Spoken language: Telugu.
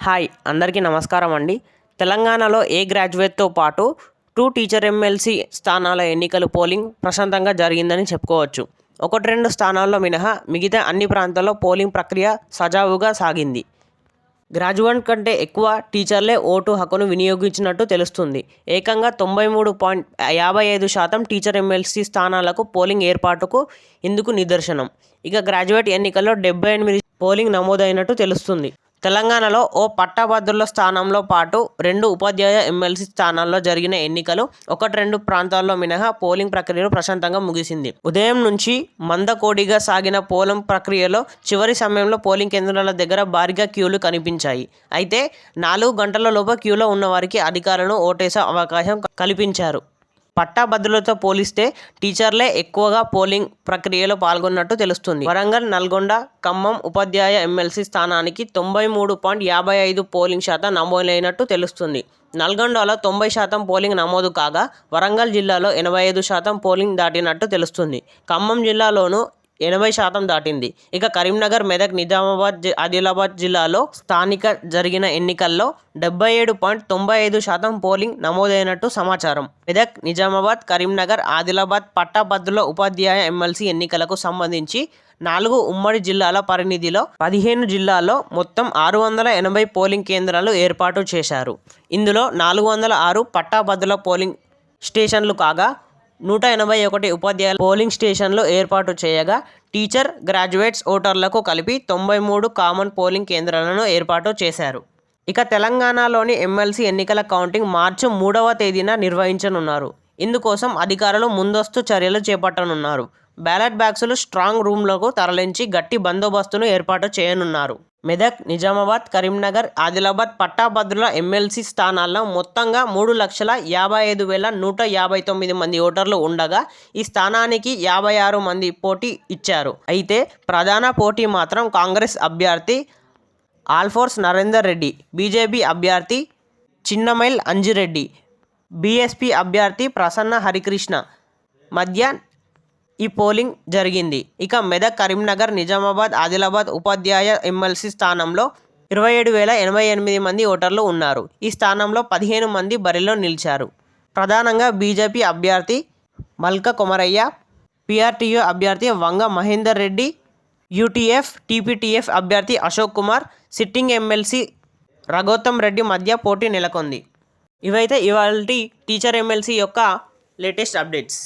హాయ్ అందరికీ నమస్కారం అండి. తెలంగాణలో ఏ గ్రాడ్యుయేట్తో పాటు 2 టీచర్ ఎమ్మెల్సీ స్థానాల ఎన్నికలు పోలింగ్ ప్రశాంతంగా జరిగిందని చెప్పుకోవచ్చు. 1-2 స్థానాల్లో మినహా మిగతా అన్ని ప్రాంతాల్లో పోలింగ్ ప్రక్రియ సజావుగా సాగింది. గ్రాడ్యుయేట్ కంటే ఎక్కువ టీచర్లే ఓటు హక్కును వినియోగించినట్టు తెలుస్తుంది. ఏకంగా 93.55% టీచర్ ఎమ్మెల్సీ స్థానాలకు పోలింగ్ ఏర్పాటుకు ఇందుకు నిదర్శనం. ఇక గ్రాడ్యుయేట్ ఎన్నికల్లో 78 పోలింగ్ నమోదైనట్టు తెలుస్తుంది. తెలంగాణలో ఓ పట్టభద్రుల స్థానంలో పాటు 2 ఉపాధ్యాయ ఎమ్మెల్సీ స్థానాల్లో జరిగిన ఎన్నికలు 1-2 ప్రాంతాల్లో మినహా పోలింగ్ ప్రక్రియను ప్రశాంతంగా ముగిసింది. ఉదయం నుంచి మందకోడిగా సాగిన పోలింగ్ ప్రక్రియలో చివరి సమయంలో పోలింగ్ కేంద్రాల దగ్గర భారీగా క్యూలు కనిపించాయి. అయితే 4 గంటల లోపు క్యూలో ఉన్నవారికి అధికారులు ఓటేసే అవకాశం కల్పించారు. పట్టభద్రులతో పోలిస్తే టీచర్లే ఎక్కువగా పోలింగ్ ప్రక్రియలో పాల్గొన్నట్టు తెలుస్తుంది. వరంగల్, నల్గొండ, ఖమ్మం ఉపాధ్యాయ ఎమ్మెల్సీ స్థానానికి 93.55 పోలింగ్ శాతం నమోదైనట్టు తెలుస్తుంది. నల్గొండలో 90% పోలింగ్ నమోదు కాగా వరంగల్ జిల్లాలో 85% పోలింగ్ దాటినట్టు తెలుస్తుంది. ఖమ్మం జిల్లాలోనూ 80% దాటింది. ఇక కరీంనగర్, మెదక్, నిజామాబాద్, ఆదిలాబాద్ జిల్లాలో స్థానిక జరిగిన ఎన్నికల్లో 77.95% పోలింగ్ నమోదైనట్టు సమాచారం. మెదక్, నిజామాబాద్, కరీంనగర్, ఆదిలాబాద్ పట్టభద్రుల ఉపాధ్యాయ ఎమ్మెల్సీ ఎన్నికలకు సంబంధించి 4 ఉమ్మడి జిల్లాల పరిధిలో 15 జిల్లాల్లో మొత్తం 680 పోలింగ్ కేంద్రాలు ఏర్పాటు చేశారు. ఇందులో 406 పట్టభద్రుల పోలింగ్ స్టేషన్లు కాగా 181 ఉపాధ్యాయుల పోలింగ్ స్టేషన్లు ఏర్పాటు చేయగా టీచర్, గ్రాడ్యుయేట్స్ ఓటర్లకు కలిపి 93 కామన్ పోలింగ్ కేంద్రాలను ఏర్పాటు చేశారు. ఇక తెలంగాణలోని ఎమ్మెల్సీ ఎన్నికల కౌంటింగ్ మార్చి 3వ తేదీన నిర్వహించనున్నారు. ఇందుకోసం అధికారులు ముందస్తు చర్యలు చేపట్టనున్నారు. బ్యాలెట్ బాక్సులు స్ట్రాంగ్ రూమ్లకు తరలించి గట్టి బందోబస్తును ఏర్పాటు చేయనున్నారు. మెదక్, నిజామాబాద్, కరీంనగర్, ఆదిలాబాద్ పట్టభద్రుల ఎమ్మెల్సీ స్థానాల్లో మొత్తంగా 3,55,159 మంది ఓటర్లు ఉండగా ఈ స్థానానికి 56 మంది పోటీ ఇచ్చారు. అయితే ప్రధాన పోటీ మాత్రం కాంగ్రెస్ అభ్యర్థి ఆల్ఫోర్స్ నరేందర్ రెడ్డి, బీజేపీ అభ్యర్థి చిన్నమైల్ అంజిరెడ్డి, బీఎస్పీ అభ్యర్థి ప్రసన్న హరికృష్ణ మధ్య ఈ పోలింగ్ జరిగింది. ఇక మెదక్, కరీంనగర్, నిజామాబాద్, ఆదిలాబాద్ ఉపాధ్యాయ ఎమ్మెల్సీ స్థానంలో 27,088 మంది ఓటర్లు ఉన్నారు. ఈ స్థానంలో 15 మంది బరిలో నిలిచారు. ప్రధానంగా బీజేపీ అభ్యర్థి మల్క కొమరయ్య, పీఆర్టీయూ అభ్యర్థి వంగ మహేందర్ రెడ్డి, యూటీఎఫ్, టీపీటీఎఫ్ అభ్యర్థి అశోక్ కుమార్, సిట్టింగ్ ఎమ్మెల్సీ రఘోత్తమ్ రెడ్డి మధ్య పోటీ నెలకొంది. ఇవైతే ఇవాల్టి టీచర్ ఎమ్మెల్సీ యొక్క లేటెస్ట్ అప్డేట్స్.